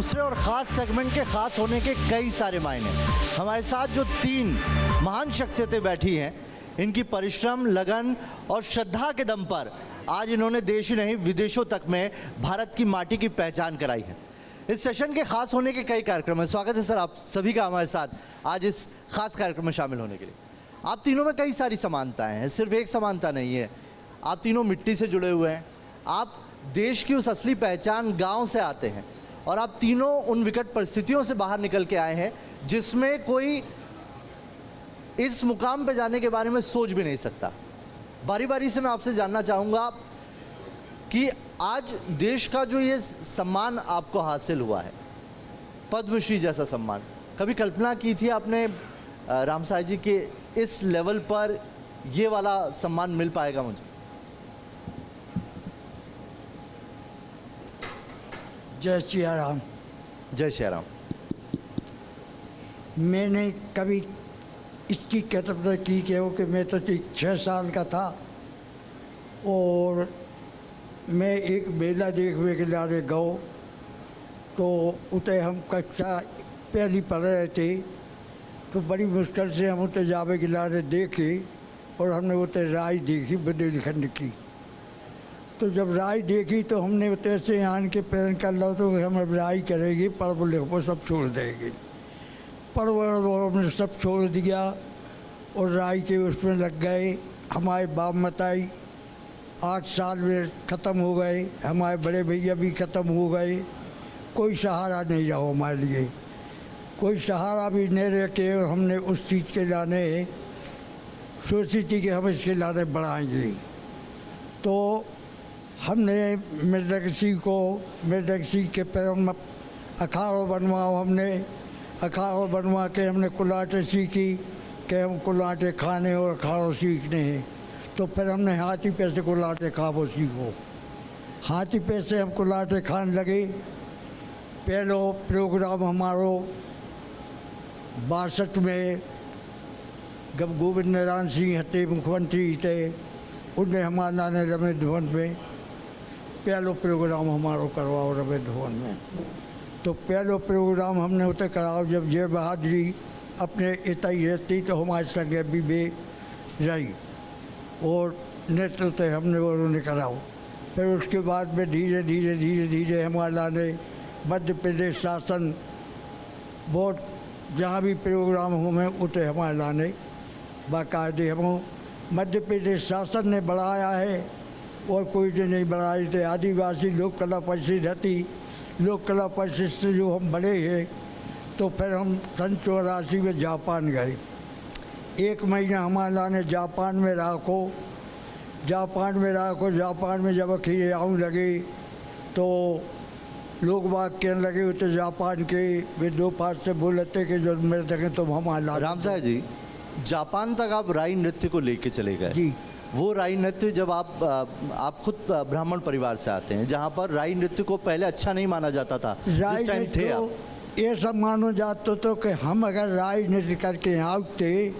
दूसरे और ख़ास सेगमेंट के ख़ास होने के कई सारे मायने। हमारे साथ जो तीन महान शख्सियतें बैठी हैं, इनकी परिश्रम, लगन और श्रद्धा के दम पर आज इन्होंने देश ही नहीं विदेशों तक में भारत की माटी की पहचान कराई है। इस सेशन के खास होने के कई कार्यक्रम हैं। स्वागत है सर आप सभी का हमारे साथ आज इस खास कार्यक्रम में शामिल होने के लिए। आप तीनों में कई सारी समानताएं हैं, सिर्फ एक समानता नहीं है। आप तीनों मिट्टी से जुड़े हुए हैं, आप देश की उस असली पहचान गांव से आते हैं और आप तीनों उन विकट परिस्थितियों से बाहर निकल के आए हैं जिसमें कोई इस मुकाम पे जाने के बारे में सोच भी नहीं सकता। बारी बारी से मैं आपसे जानना चाहूँगा कि आज देश का जो ये सम्मान आपको हासिल हुआ है, पद्मश्री जैसा सम्मान, कभी कल्पना की थी आपने रामसाई जी के इस लेवल पर ये वाला सम्मान मिल पाएगा मुझे? जय श्री राम। जय श्री राम। मैंने कभी इसकी कल्पना की कि मैं तो 6 साल का था और मैं एक मेला देखने के लिए गए तो उते हम कक्षा पहली पढ़ रहे थे, तो बड़ी मुश्किल से हम उते जावे के लिए देखे और हमने उते राय देखी बुंदेलखंड की। तो जब राय देखी तो हमने उते से आन के प्रेरण कर लो तो हम राय करेगी, पढ़ लिखो सब छोड़ देगी। पढ़ हमने सब छोड़ दिया और राय के उसमें लग गए। हमारे बाप मताई 8 साल में ख़त्म हो गए, हमारे बड़े भैया भी ख़त्म हो गए। कोई सहारा नहीं रहा हमारे लिए, कोई सहारा भी नहीं रह के हमने उस चीज़ के लाने सोची थी कि हम इसके लाने बढ़ाएंगे। तो हमने मृदंगसी के पैरों में अखाड़ों बनवाओ, हमने अखाड़ों बनवा के हमने कुलाटे सीखी कि हम कुलाटे खाने और अखाड़ों सीखने हैं। तो फिर हमने हाथी पे से कुलाटे खाओ सीखो। हाथी पे से हम कुलाटे खाने लगे। पहलो प्रोग्राम हमारो 62 में जब गोविंद नारायण सिंह हते मुख्यमंत्री थे, उनने हमारे लाने रमेश भवन में पहलो प्रोग्राम हमारो करवाओ रमेश भवन में। तो पहलो प्रोग्राम हमने उतर कराओ जब जय बहादुरी अपने इतना ही रहती तो हमारे संगे भी रही और नेतृत्व से हमने उन्होंने कराओ। फिर उसके बाद में धीरे धीरे हमारे लाने मध्य प्रदेश शासन बोर्ड जहाँ भी प्रोग्राम हुए उठे हमारे लाने बाकायदे हम मध्य प्रदेश शासन ने बढ़ाया है और कोई ने नहीं बढ़ाई थे। आदिवासी लोक कला परिषद थी, लोक कला परिषद से जो हम बड़े हैं तो फिर हम सन 84 में जापान गए। 1 महीना हमारे लाने जापान में रखो। जापान में जब अखिए आऊँ लगे तो लोग बाग कहने लगे उसे जापान के वे 2 पास से बोलते कि जो मेरे देखें तो हमारा रामसाई जी, जापान तक आप राई नृत्य को लेके चले गए जी। वो राई नृत्य जब आप खुद ब्राह्मण परिवार से आते हैं जहाँ पर राई नृत्य को पहले अच्छा नहीं माना जाता था, राई जिस टाइम थे आप, ये सब मानो जाते तो कि हम अगर राई नृत्य करके आते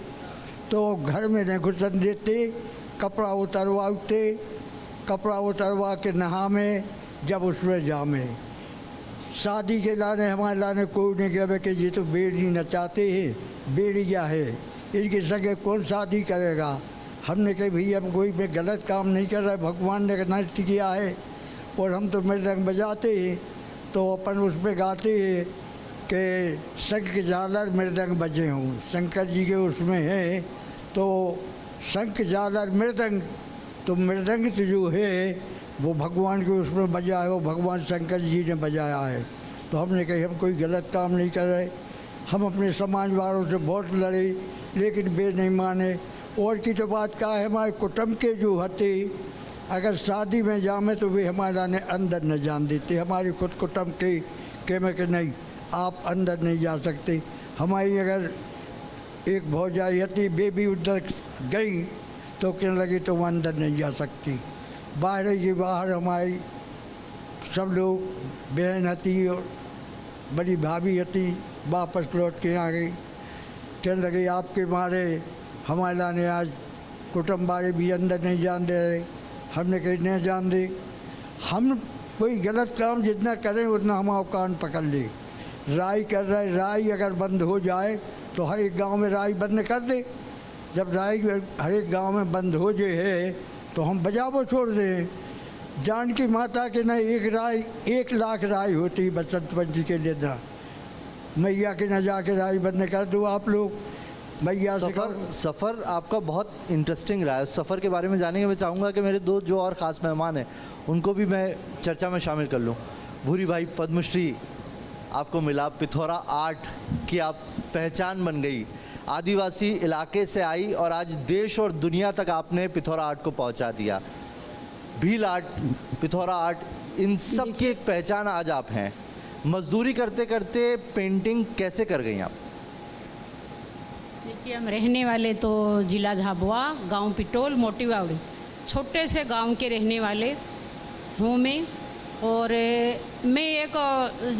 तो घर में नहीं घुसन देते, कपड़ा उतरवा के नहा में जब उसमें जामे। शादी के लाने हमारे लाने कोई नहीं कहे कि ये तो बेड़ी नचाते हैं, बेड़ी क्या है, इनके संगे कौन शादी करेगा। हमने कहा भैया हम कोई में गलत काम नहीं कर रहा है, भगवान ने नृत्य किया है और हम तो मृदंग बजाते हैं तो अपन उसमें गाते हैं कि शंख झालर मृदंग बजे हों। शंकर जी के उसमें है तो शंख झालर मृदंग, तो मृदंग तो जो है वो भगवान के उसमें बजा है, वो भगवान शंकर जी ने बजाया है। तो हमने कही हम कोई गलत काम नहीं कर रहे। हम अपने समाज वालों से बहुत लड़े लेकिन वे नहीं माने। और की तो बात क्या है, हमारे कुटुंब के जो हते अगर शादी में जामे तो वे हमारे लाने अंदर न जान देते। हमारे खुद कुटुंब के में कि नहीं आप अंदर नहीं जा सकते। हमारी अगर एक भौजाई हती वे भी उधर गई तो कहने लगी तो वो अंदर नहीं जा सकती। बाहर हमारी सब लोग बहन हती और बड़ी भाभी हती वापस लौट के आ गई। कहने लगे आपके मारे हमारे लाने आज कुटुंब वाले भी अंदर नहीं जान दे रहे। हमने कहीं नहीं जान दे। हम कोई गलत काम जितना करें उतना हमारा कान पकड़ ले। राई कर रहे, राई अगर बंद हो जाए तो हर एक गांव में राई बंद कर दे। जब राई हर एक गांव में बंद हो जाए है तो हम बजावो छोड़ दें। जानकी माता के न एक राई 1 लाख राई होती बसंत पंचमी के लिए था। मैया के न जाके राई बंद कर दो आप लोग। मैया से सफ़र आपका बहुत इंटरेस्टिंग रहा है। उस सफ़र के बारे में जानेंगे। मैं चाहूँगा कि मेरे 2 जो और ख़ास मेहमान हैं उनको भी मैं चर्चा में शामिल कर लूँ। भूरी भाई, पद्मश्री आपको मिला, पिथौरा आर्ट की आप पहचान बन गई, आदिवासी इलाके से आई और आज देश और दुनिया तक आपने पिथौरा आर्ट को पहुंचा दिया। भील आर्ट, पिथौरा आर्ट, इन सब की एक पहचान आज आप हैं। मजदूरी करते करते पेंटिंग कैसे कर गई आप? देखिए, हम रहने वाले तो जिला झाबुआ, गांव पिटोल, मोटी वावड़ी, छोटे से गांव के रहने वाले हूँ मैं। और मैं एक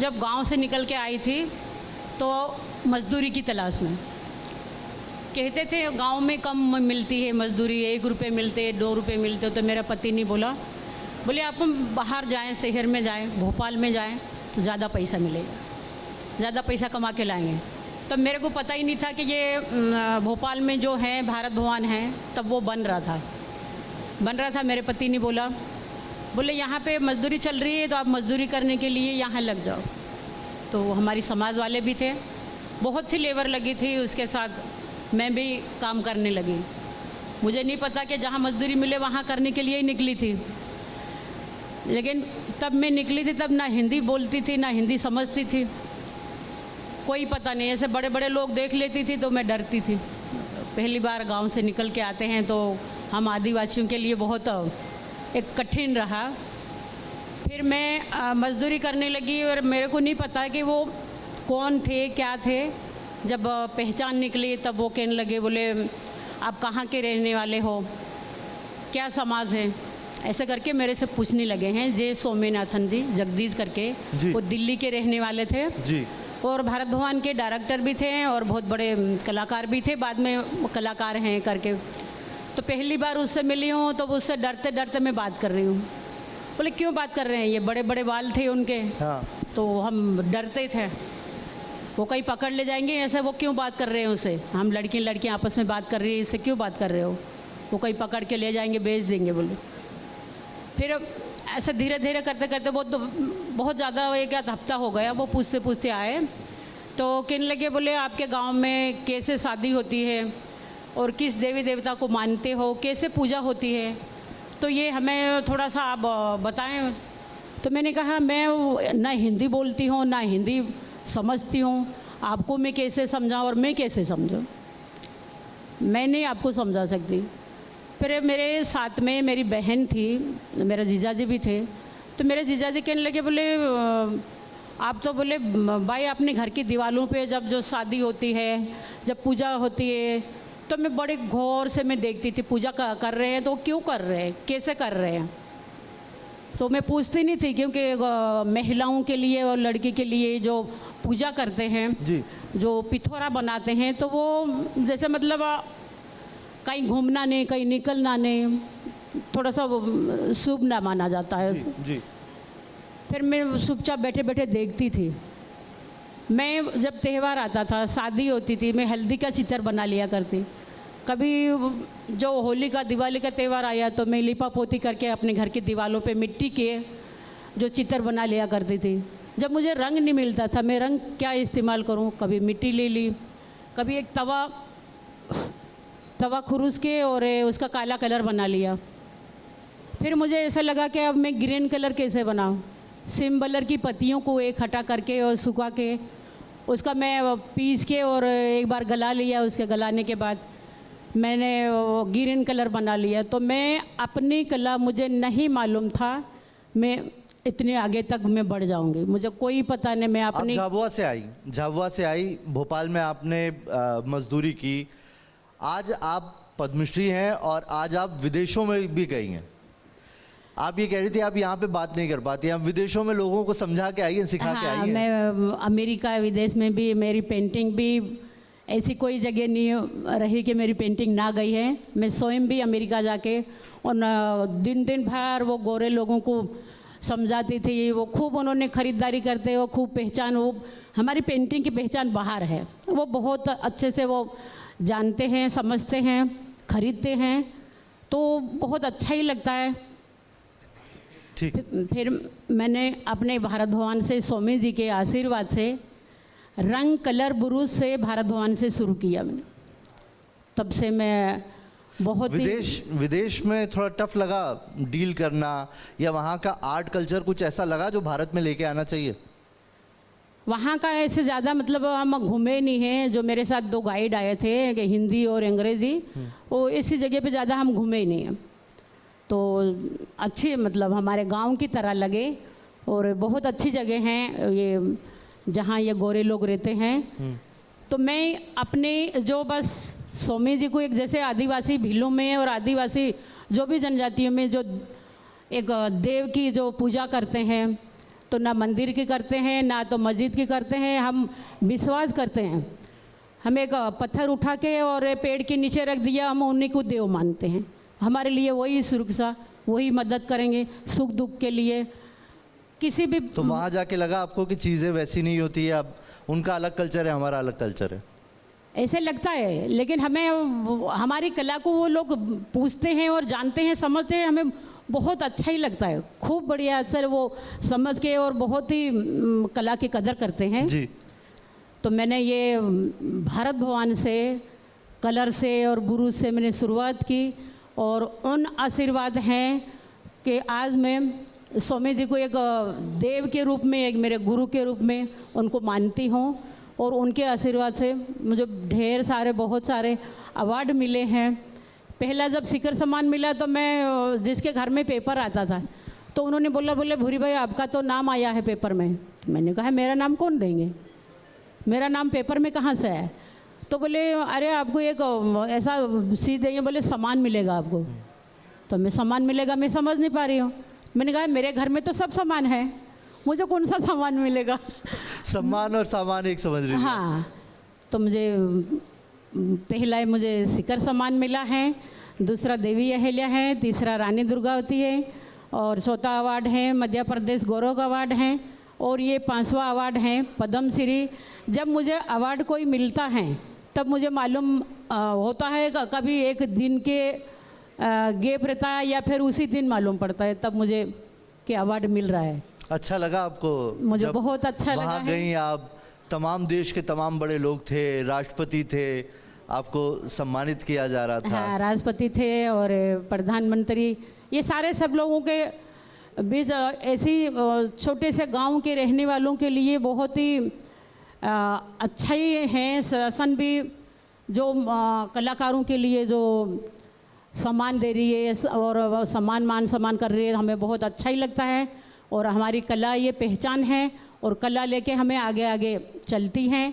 जब गांव से निकल के आई थी तो मजदूरी की तलाश में, कहते थे गांव में कम मिलती है मजदूरी, 1 रुपये मिलते, 2 रुपये मिलते। तो मेरा पति ने बोले आप बाहर जाएं, शहर में जाएं, भोपाल में जाएं तो ज़्यादा पैसा मिलेगा, ज़्यादा पैसा कमा के लाएंगे। तब मेरे को पता ही नहीं था कि ये भोपाल में जो है भारत भवन है, तब वो बन रहा था। मेरे पति ने बोले यहाँ पे मजदूरी चल रही है तो आप मजदूरी करने के लिए यहाँ लग जाओ। तो हमारी समाज वाले भी थे, बहुत सी लेबर लगी थी, उसके साथ मैं भी काम करने लगी। मुझे नहीं पता कि जहाँ मजदूरी मिले वहाँ करने के लिए ही निकली थी। लेकिन तब मैं निकली थी तब ना हिंदी बोलती थी ना हिंदी समझती थी, कोई पता नहीं। ऐसे बड़े बड़े लोग देख लेती थी तो मैं डरती थी। पहली बार गांव से निकल के आते हैं तो हम आदिवासियों के लिए बहुत एक कठिन रहा। फिर मैं मजदूरी करने लगी और मेरे को नहीं पता कि वो कौन थे, क्या थे। जब पहचान निकली तब वो कहने लगे, बोले आप कहाँ के रहने वाले हो, क्या समाज है, ऐसे करके मेरे से पूछने लगे हैं। जे सोमेनाथन जी, जगदीश करके, वो दिल्ली के रहने वाले थे जी, और भारत भवन के डायरेक्टर भी थे और बहुत बड़े कलाकार भी थे, बाद में कलाकार हैं करके। तो पहली बार उससे मिली हूँ तो उससे डरते डरते मैं बात कर रही हूँ। बोले क्यों बात कर रहे हैं, ये बड़े बड़े बाल थे उनके। हाँ। तो हम डरते थे वो कहीं पकड़ ले जाएंगे, ऐसे वो क्यों बात कर रहे हैं उससे, हम लड़कियाँ आपस में बात कर रही है, इससे क्यों बात कर रहे हो, वो कहीं पकड़ के ले जाएंगे, बेच देंगे बोले। फिर ऐसे धीरे धीरे करते करते बहुत ज़्यादा 1 हफ्ता हो गया। वो पूछते पूछते आए तो कहने लगे, बोले आपके गांव में कैसे शादी होती है और किस देवी देवता को मानते हो, कैसे पूजा होती है, तो ये हमें थोड़ा सा आप बताएं। तो मैंने कहा मैं ना हिंदी बोलती हूँ ना हिंदी समझती हूँ, आपको मैं कैसे समझाऊँ और मैं कैसे समझूँ, मैं नहीं आपको समझा सकती। फिर मेरे साथ में मेरी बहन थी, मेरा जीजाजी भी थे। तो मेरे जीजाजी कहने लगे, बोले आप तो बोले भाई अपने घर की दीवारों पे जब जो शादी होती है, जब पूजा होती है, तो मैं बड़े गौर से मैं देखती थी पूजा कर रहे हैं तो क्यों कर रहे हैं, कैसे कर रहे हैं। तो मैं पूछती नहीं थी क्योंकि महिलाओं के लिए और लड़की के लिए जो पूजा करते हैं जी, जो पिथौरा बनाते हैं, तो वो जैसे मतलब कहीं घूमना नहीं, कहीं निकलना नहीं, थोड़ा सा शुभ ना माना जाता है। जी, जी। फिर मैं चुपचाप बैठे बैठे देखती थी। मैं जब त्यौहार आता था, शादी होती थी, मैं हल्दी का चित्र बना लिया करती। कभी जो होली का, दिवाली का त्यौहार आया तो मैं लिपा पोती करके अपने घर की दीवारों पे मिट्टी के जो चित्र बना लिया करती थी। जब मुझे रंग नहीं मिलता था, मैं रंग क्या इस्तेमाल करूं, कभी मिट्टी ले ली, कभी एक तवा खुरूस के और उसका काला कलर बना लिया। फिर मुझे ऐसा लगा कि अब मैं ग्रीन कलर कैसे बनाऊं। सिम्बलर की पत्तियों को इकट्ठा करके और सुखा के उसका मैं पीस के और एक बार गला लिया। उसके गलाने के बाद मैंने ग्रीन कलर बना लिया। तो मैं अपनी कला, मुझे नहीं मालूम था मैं इतने आगे तक मैं बढ़ जाऊंगी, मुझे कोई पता नहीं। मैं अपनी झाबुआ से आई, भोपाल में आपने मजदूरी की, आज आप पद्मश्री हैं और आज आप विदेशों में भी गई हैं। आप ये कह रही थी आप यहाँ पे बात नहीं कर पाती, आप विदेशों में लोगों को समझा के आई हैं, सिखा के आई हैं। मैं अमेरिका, विदेश में भी मेरी पेंटिंग भी ऐसी कोई जगह नहीं रही कि मेरी पेंटिंग ना गई है। मैं स्वयं भी अमेरिका जाके और दिन दिन भर वो गोरे लोगों को समझाती थी, वो खूब उन्होंने ख़रीदारी करते, वो खूब पहचान, वो हमारी पेंटिंग की पहचान बाहर है, वो बहुत अच्छे से वो जानते हैं, समझते हैं, खरीदते हैं, तो बहुत अच्छा ही लगता है। ठीक। फिर मैंने अपने भारत भवन से स्वामी जी के आशीर्वाद से रंग कलर बुरुज से भारत भवन से शुरू किया मैंने। तब से मैं बहुत ही विदेश में थोड़ा टफ लगा डील करना, या वहाँ का आर्ट कल्चर कुछ ऐसा लगा जो भारत में लेके आना चाहिए? वहाँ का ऐसे ज़्यादा मतलब हम घूमे नहीं हैं, जो मेरे साथ 2 गाइड आए थे कि हिंदी और अंग्रेज़ी, वो इसी जगह पे ज़्यादा हम घूमे ही नहीं हैं, तो अच्छी मतलब हमारे गांव की तरह लगे, और बहुत अच्छी जगह हैं ये जहाँ ये गोरे लोग रहते हैं। तो मैं अपने जो बस स्वामी जी को एक जैसे आदिवासी भीलों में और आदिवासी जो भी जनजातियों में जो एक देव की जो पूजा करते हैं, तो ना मंदिर की करते हैं ना तो मस्जिद की करते हैं, हम विश्वास करते हैं। हम एक पत्थर उठा के और पेड़ के नीचे रख दिया, हम उन्हीं को देव मानते हैं। हमारे लिए वही सुरक्षा, वही मदद करेंगे सुख दुख के लिए किसी भी। तो वहाँ जाके लगा आपको कि चीज़ें वैसी नहीं होती है, अब उनका अलग कल्चर है, हमारा अलग कल्चर है, ऐसे लगता है, लेकिन हमें हमारी कला को वो लोग पूछते हैं और जानते हैं, समझते हैं, हमें बहुत अच्छा ही लगता है, खूब बढ़िया सर वो समझ के, और बहुत ही कला की कदर करते हैं जी। तो मैंने ये भारत भवन से कलर से और बुरुज से मैंने शुरुआत की, और उन आशीर्वाद हैं कि आज मैं स्वामी जी को एक देव के रूप में, एक मेरे गुरु के रूप में उनको मानती हूँ, और उनके आशीर्वाद से मुझे ढेर सारे बहुत सारे अवार्ड मिले हैं। पहला जब शिखर सम्मान मिला तो मैं जिसके घर में पेपर आता था तो उन्होंने बोले भूरी भाई आपका तो नाम आया है पेपर में। तो मैंने कहा मेरा नाम कौन देंगे, मेरा नाम पेपर में कहाँ से है? तो बोले अरे आपको एक ऐसा सी देंगे, बोले सामान मिलेगा आपको। तो मैं सामान मिलेगा मैं समझ नहीं पा रही हूँ। मैंने कहा मेरे घर में तो सब सामान है, मुझे कौन सा सामान मिलेगा? सम्मान और सामान एक समझ रही हैं। हाँ, तो मुझे पहला मुझे शिखर सम्मान मिला है, दूसरा देवी अहिल्या है, तीसरा रानी दुर्गावती है, और चौथा अवार्ड है मध्य प्रदेश गौरव अवार्ड है, और ये 5वां अवार्ड है पद्म श्री। जब मुझे अवार्ड कोई मिलता है तब मुझे मालूम होता है, कभी एक दिन के गैप रहता है या फिर उसी दिन मालूम पड़ता है तब मुझे कि अवार्ड मिल रहा है। अच्छा लगा आपको? मुझे जब बहुत अच्छा लगा वहाँ है। गई आप, तमाम देश के तमाम बड़े लोग थे, राष्ट्रपति थे, आपको सम्मानित किया जा रहा था। हाँ, राष्ट्रपति थे और प्रधानमंत्री, ये सारे सब लोगों के बीच ऐसी छोटे से गांव के रहने वालों के लिए बहुत ही अच्छा ही है। शासन भी जो कलाकारों के लिए जो सम्मान दे रही है और सम्मान मान सम्मान कर रही है, हमें बहुत अच्छा ही लगता है। और हमारी कला ये पहचान है, और कला लेके हमें आगे आगे चलती हैं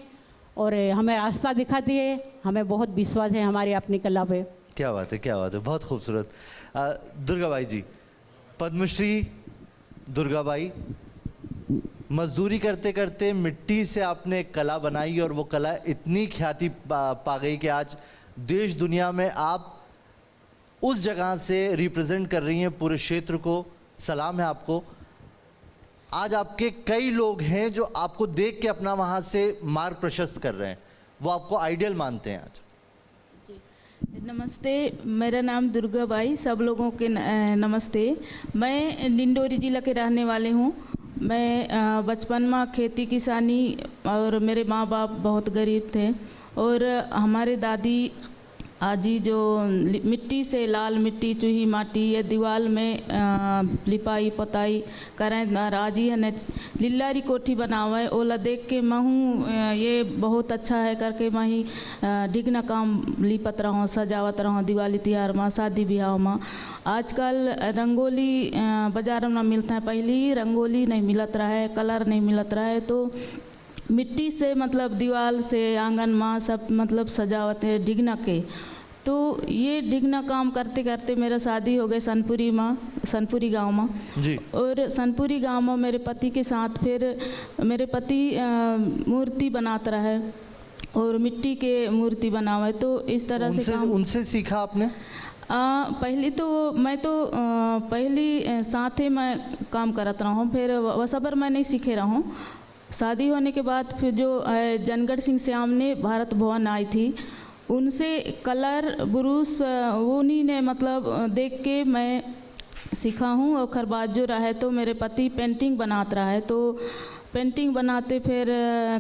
और हमें रास्ता दिखाती है। हमें बहुत विश्वास है हमारी अपनी कला पे। क्या बात है, क्या बात है, बहुत खूबसूरत। दुर्गाबाई जी, पद्मश्री दुर्गाबाई, मजदूरी करते करते मिट्टी से आपने कला बनाई, और वो कला इतनी ख्याति पा गई कि आज देश दुनिया में आप उस जगह से रिप्रेजेंट कर रही हैं पूरे क्षेत्र को। सलाम है आपको। आज आपके कई लोग हैं जो आपको देख के अपना वहाँ से मार्ग प्रशस्त कर रहे हैं, वो आपको आइडियल मानते हैं आज। नमस्ते, मेरा नाम दुर्गाबाई, सब लोगों के नमस्ते। मैं डिंडोरी जिला के रहने वाले हूँ। मैं बचपन में खेती किसानी, और मेरे माँ बाप बहुत गरीब थे, और हमारे दादी आजी जो मिट्टी से, लाल मिट्टी चूही माटी, ये दीवार में लिपाई पोताई करें, आजी है ने लिल्लारी कोठी बनावे, ओला देख के महूँ ये बहुत अच्छा है करके मही डिगना काम लिपत रहो, सजावत रहो, दिवाली तिहार में, शादी ब्याह में। आजकल रंगोली बाजार में मिलता है, पहले रंगोली नहीं मिलत रहा है, कलर नहीं मिलत रहा है, तो मिट्टी से मतलब दीवार से, आंगन में सब मतलब सजावट है डिगना के। तो ये डिगना काम करते करते मेरा शादी हो गई सनपुरी में, सनपुरी गांव में जी। और सनपुरी गांव में मेरे पति के साथ फिर मेरे पति मूर्ति बनाता रहे और मिट्टी के मूर्ति बनावे, तो इस तरह से काम उनसे सीखा आपने? पहली तो मैं तो पहली साथे मैं काम करत रहा हूँ, फिर वसबर मैं नहीं सीखे रहा हूँ। शादी होने के बाद फिर जो जनगढ़ सिंह श्याम ने भारत भवन आई थी, उनसे कलर ब्रूस उन्हीं ने मतलब देख के मैं सीखा हूँ। और खैर बाद जो रहा है तो मेरे पति पेंटिंग बनाते रहा है, तो पेंटिंग बनाते फिर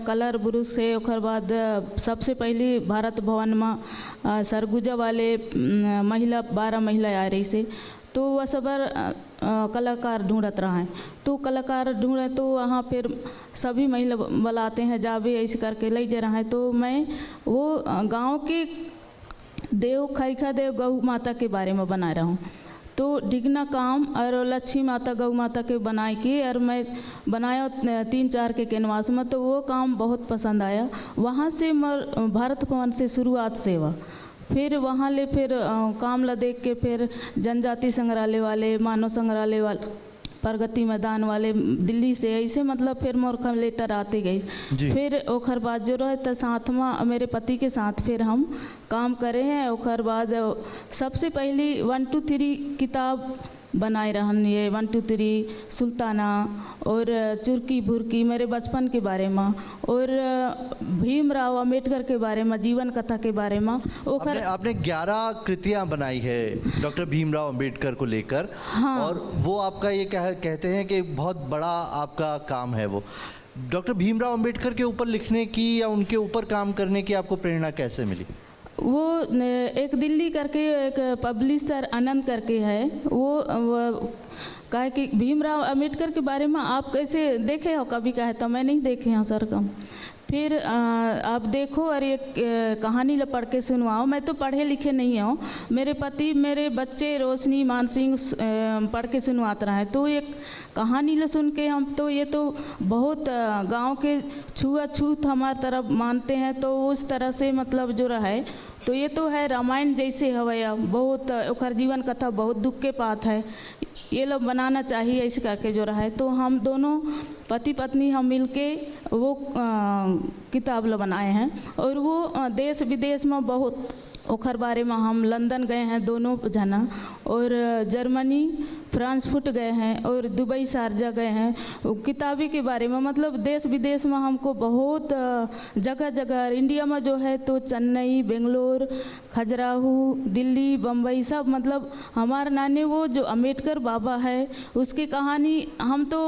कलर ब्रूस से ओकर बाद सबसे पहली भारत भवन में सरगुजा वाले महिला 12 महिला आ रही से, तो वह सबर कलाकार ढूंढत रहा है। तो कलाकार ढूंढे तो वहाँ फिर सभी महिला बुलाते हैं, जाबे ऐसे करके ले जा रहा है। तो मैं वो गांव के देव खैखा देव गौ माता के बारे में बना रहा हूँ। तो डिगना काम और लक्ष्मी माता गौ माता के बनाए के और मैं बनाया 3-4 के कैनवास में, तो वो काम बहुत पसंद आया। वहाँ से भारत भवन से शुरुआत से हुआ, फिर वहाँ ले फिर काम ला देख के फिर जनजाति संग्रहालय वाले, मानव संग्रहालय वाले, प्रगति मैदान वाले, दिल्ली से ऐसे मतलब फिर मोर लेटर आते गई। फिर ओखर बाद जो रहे तो साथ में मेरे पति के साथ फिर हम काम करे हैं। ओखर बाद सबसे पहली 1 2 3 किताब बनाए रहन, ये 1 2 3 सुल्ताना और चुरकी भुरकी मेरे बचपन के बारे में, और भीमराव अम्बेडकर के बारे में, जीवन कथा के बारे में। आपने 11 कृतियां बनाई है डॉक्टर भीमराव अंबेडकर को लेकर। हाँ। और वो आपका ये कहते हैं कि बहुत बड़ा आपका काम है। वो डॉक्टर भीमराव अंबेडकर के ऊपर लिखने की या उनके ऊपर काम करने की आपको प्रेरणा कैसे मिली? वो एक दिल्ली करके एक पब्लिशर आनंद करके है, वो कहे कि भीमराव अम्बेडकर के बारे में आप कैसे देखे हो कभी, कहे तो मैं नहीं देखे हैं सर कम। फिर आप देखो और ये कहानी ला पढ़ के सुनवाओ। मैं तो पढ़े लिखे नहीं हूँ, मेरे पति मेरे बच्चे रोशनी मानसिंह पढ़ के सुनवाते रहा है। तो एक कहानी ला सुन के हम तो ये तो बहुत गांव के छुआछूत हमारे तरफ मानते हैं, तो उस तरह से मतलब जो रहा है तो ये तो है रामायण जैसे हवैया, बहुत ओखर जीवन कथा बहुत दुख के बात है, ये लोग बनाना चाहिए ऐसे करके जो रहा है। तो हम दोनों पति पत्नी हम मिलके वो किताब लो बनाए हैं। और वो देश विदेश में बहुत ओखर बारे में हम लंदन गए हैं दोनों जना, और जर्मनी फ्रांस फुट गए हैं, और दुबई शारजा गए हैं। किताबी के बारे में मतलब देश विदेश में हमको बहुत जगह जगह इंडिया में जो है तो चेन्नई, बेंगलोर, खजुराहो, दिल्ली, बम्बई सब मतलब हमारे नाने वो जो अम्बेडकर बाबा है उसकी कहानी हम तो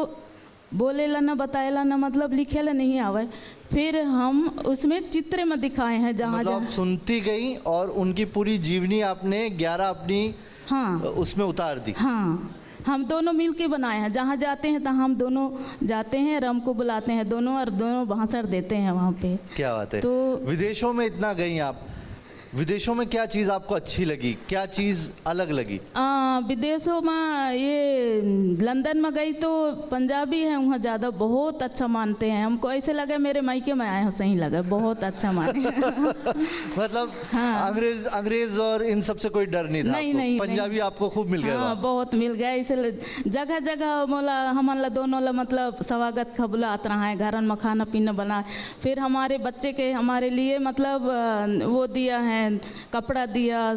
बोलेला ना बताएला ना मतलब लिखेला नहीं आवे, फिर हम उसमें चित्र में दिखाए हैं जहाँ मतलब जहाँ सुनती गई और उनकी पूरी जीवनी आपने 11 अपनी हाँ उसमें उतार दी। हाँ, हम दोनों मिल के बनाए हैं, जहाँ जाते हैं तो हम दोनों जाते हैं, रम को बुलाते हैं दोनों और दोनों भाषण देते हैं वहाँ पे। क्या बात है। तो विदेशों में इतना गई आप, विदेशों में क्या चीज़ आपको अच्छी लगी, क्या चीज़ अलग लगी? विदेशों में ये लंदन में गई तो पंजाबी है वहाँ ज़्यादा बहुत अच्छा मानते हैं, हमको ऐसे लगे मेरे मायके में आए हो सही लगे, बहुत अच्छा माने। मतलब हाँ। अंग्रेज और इन सब से कोई डर नहीं था? नहीं, आपको? नहीं, पंजाबी नहीं। आपको खूब मिल गए? हाँ, बहुत मिल गया। इसे जगह जगह मोला हमारा दोनों ला मतलब स्वागत खबला आत रहा है, घर में खाना पीना बना, फिर हमारे बच्चे के हमारे लिए मतलब वो दिया है, कपड़ा दिया,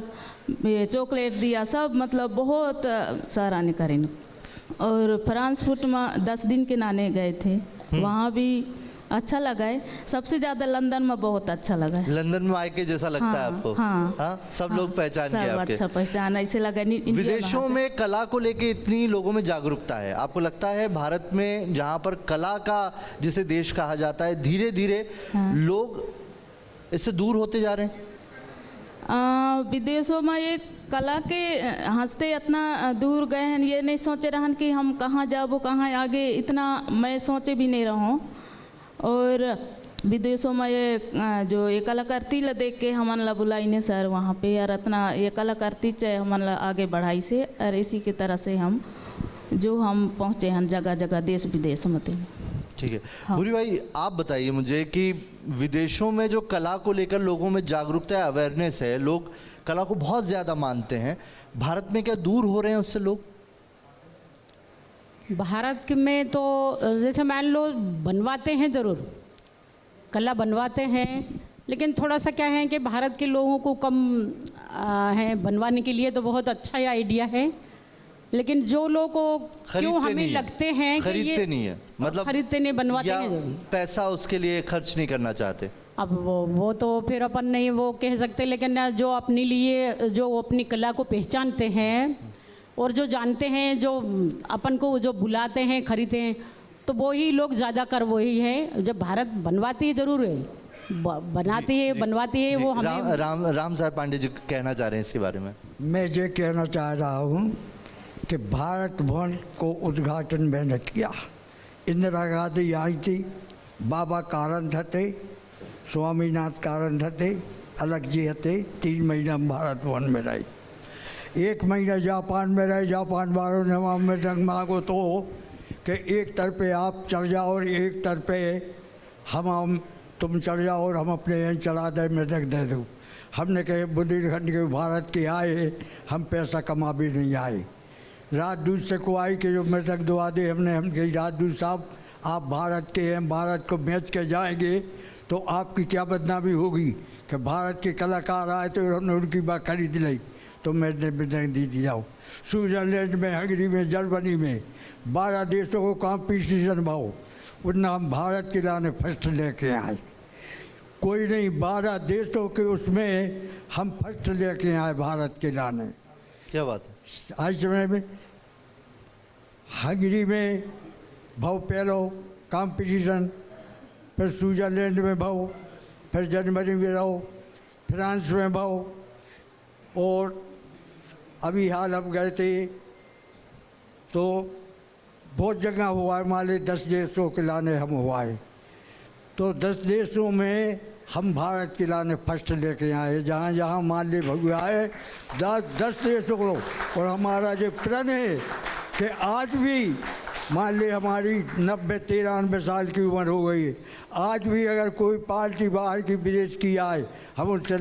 चॉकलेट दिया, सब मतलब बहुत सराहनीय करें। और फ्रांस फुट में 10 दिन के नाने गए थे, वहाँ भी अच्छा लगा है। सबसे ज़्यादा लंदन में बहुत अच्छा लगा है। लंदन में आके जैसा लगता है आपको? हाँ, हाँ, सब लोग पहचान गए आपके? अच्छा पहचान ऐसे लगा। विदेशों में कला को लेके इतनी लोगों में जागरूकता है, आपको लगता है भारत में जहाँ पर कला का जिसे देश कहा जाता है, धीरे धीरे लोग इससे दूर होते जा रहे हैं? विदेशों में ये कला के हंसते इतना दूर गए हैं, ये नहीं सोचे रहन कि हम कहाँ जाबो कहाँ आगे, इतना मैं सोचे भी नहीं रहूँ। और विदेशों में ये जो ये कलाकृति ला देख के हमन ला बुलाई ने सर वहाँ पे, और इतना ये कलाकृति चाहे हमन ला आगे बढ़ाई से, और इसी की तरह से हम पहुँचे हैं जगह जगह देश विदेश में। ठीक है। हाँ। भूरी भाई आप बताइए मुझे कि विदेशों में जो कला को लेकर लोगों में जागरूकता है, अवेयरनेस है, लोग कला को बहुत ज़्यादा मानते हैं, भारत में क्या दूर हो रहे हैं उससे लोग? भारत में तो जैसे मान लो बनवाते हैं ज़रूर, कला बनवाते हैं, लेकिन थोड़ा सा क्या है कि भारत के लोगों को कम है बनवाने के लिए, तो बहुत अच्छा ही आइडिया है। लेकिन जो लोग को क्यों हमें लगते हैं कि खरीदते नहीं है, मतलब खरीदते नहीं, बनवाते या नहीं, पैसा उसके लिए खर्च नहीं करना चाहते। अब वो तो फिर अपन नहीं वो कह सकते, लेकिन जो अपने लिए जो अपनी कला को पहचानते हैं और जो जानते हैं, जो अपन को जो बुलाते हैं, खरीदते हैं, तो वही लोग ज़्यादा कर वही है। जब भारत बनवाती है ज़रूर है, बनाती है, बनवाती है, वो हमें। राम साहब पांडे जी कहना चाह रहे हैं इसके बारे में। मैं ये कहना चाह रहा हूँ कि भारत भवन को उद्घाटन मैंने किया। इंदिरा गांधी आई थी, बाबा कारंथ थे, स्वामीनाथ कारंथ थे, अलग जी थे। 3 महीना हम भारत भवन में रहे। 1 महीना जापान में रहे। जापान वालों ने वहाँ में जंग मांगो तो कि एक तरफे आप चल जाओ और एक तरफे हम तुम चल जाओ और हम अपने यहाँ चला दे, मृतक दे दो। हमने कहे बुंदेलखंड के भारत के आए, हम पैसा कमा भी नहीं आए। राजदूत से को आई कि जो मृतक दुआ दे। हम कही राजदूत साहब आप भारत के हैं, भारत को बेच के जाएंगे तो आपकी क्या बदनामी होगी कि भारत के कलाकार आए तो हमने उनकी बात खरीद ली, तो मैंने मृतक दी जाओ। स्विट्जरलैंड में, हंगरी में, जर्मनी में 12 देशों को कॉम्पिटिशन भाव, उतना हम भारत के लाने फर्स्ट लेके आए। कोई नहीं, 12 देशों के उसमें हम फर्स्ट लेके आए भारत के लाने। क्या बात है। आज समय में हंगरी में भाव पहलो कंपटीशन, फिर स्विट्जरलैंड में भाव, फिर जर्मनी में रहो, फ्रांस में भाव, और अभी हाल हम गए थे तो बहुत जगह हुआ है। मान ली 10 देशों के लाने हम हुआ है, तो 10 देशों में हम भारत के लाने फर्स्ट लेके आए। जहाँ जहाँ मान ली भगवा है 10 देशों को। और हमारा जो प्रण है कि आज भी मान ली हमारी 90-93 साल की उम्र हो गई है, आज भी अगर कोई पार्टी बाहर की विदेश की आए, हम उनसे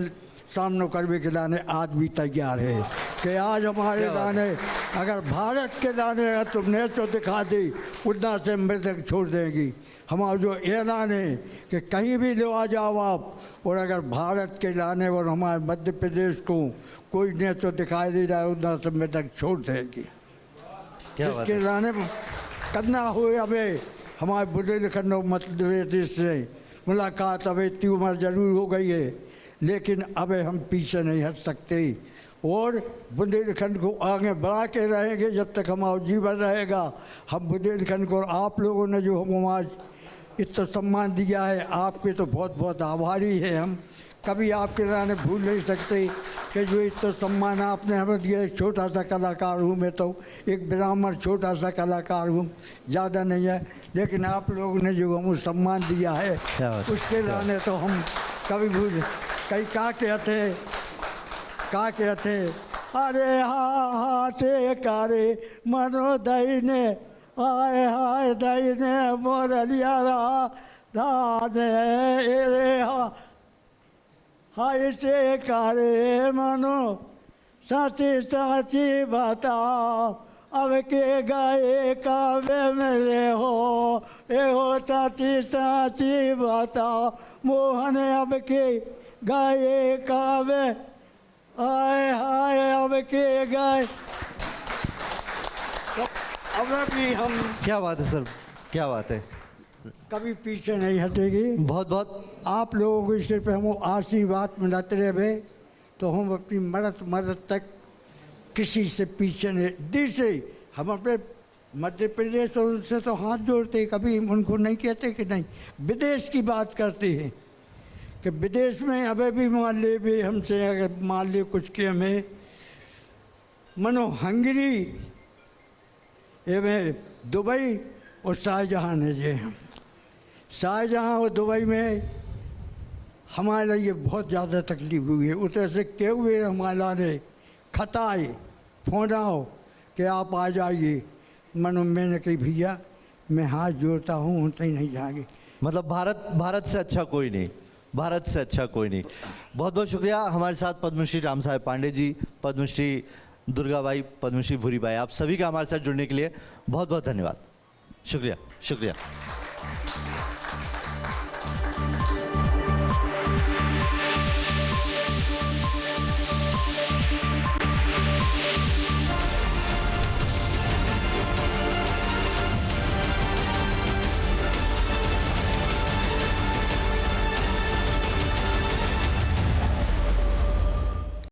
सामने करने के लाने आज भी तैयार है कि आज हमारे लाने अगर भारत के लाने अगर तुमने तो दिखा दी, उतना से मृतक छोड़ देंगी। हमारा जो ऐलान है कि कहीं भी ले आ जाओ आप, और अगर भारत के लाने और हमारे मध्य प्रदेश को कोई ने तो दिखाई दे रहा है, उतना से मृतक छोड़ देंगी। इसके लाने करना हो हमें। हमारे बुंदेलखंड मध्य प्रदेश से मुलाकात अब इतनी उम्र जरूर हो गई है, लेकिन अब हम पीछे नहीं हट सकते और बुंदेलखंड को आगे बढ़ा के रहेंगे जब तक हमारा जीवन रहेगा। हम बुंदेलखंड को, आप लोगों ने जो हम आज इतना सम्मान दिया है, आपके तो बहुत बहुत आभारी है। हम कभी आपके लाने भूल नहीं सकते कि जो इतना सम्मान आपने हमें दिया। एक छोटा सा कलाकार हूँ मैं, तो एक ब्राह्मण छोटा सा कलाकार हूँ, ज़्यादा नहीं है, लेकिन आप लोगों ने जो हमें सम्मान दिया है उसके लाने तो हम कभी भूल। कई का कहते अरे हाथे कारे मनो दईने आए हाय दईने मोरलिया धाने रे हाय से कारे मनो साची साची बता अब के गाए कावे मेरे हो ए हो साची साची बता मोहन अब के गाए कावे आए हाय अब के गाए। तो अब भी हम, क्या बात है सर, क्या बात है, कभी पीछे नहीं हटेगी। बहुत बहुत आप लोगों को सिर्फ हम आशीर्वाद मिलाते रहे तो हम अपनी मदद तक किसी से पीछे नहीं। दिल से हम अपने मध्य प्रदेश और उनसे तो हाथ जोड़ते, कभी उनको नहीं कहते कि नहीं। विदेश की बात करते हैं कि विदेश में अभी भी मान ले भी हमसे अगर मान ले कुछ के हमें मनो हंगरी एवं दुबई और शाहजहाँ ने जे हम शाहजहाँ और दुबई में हमारे लिए बहुत ज़्यादा तकलीफ हुई है। उधर से के हुए हमारा ने खताए फ़ोन आओ कि आप आ जाइए। मनो मैंने कही भैया मैं हाथ जोड़ता हूँ, उनसे ही नहीं जाएंगे। मतलब भारत से अच्छा कोई नहीं, भारत से अच्छा कोई नहीं। बहुत बहुत शुक्रिया। हमारे साथ पद्मश्री राम साहब पांडे जी, पद्मश्री दुर्गाबाई, पद्मश्री भूरीबाई, आप सभी का हमारे साथ जुड़ने के लिए बहुत बहुत धन्यवाद। शुक्रिया शुक्रिया।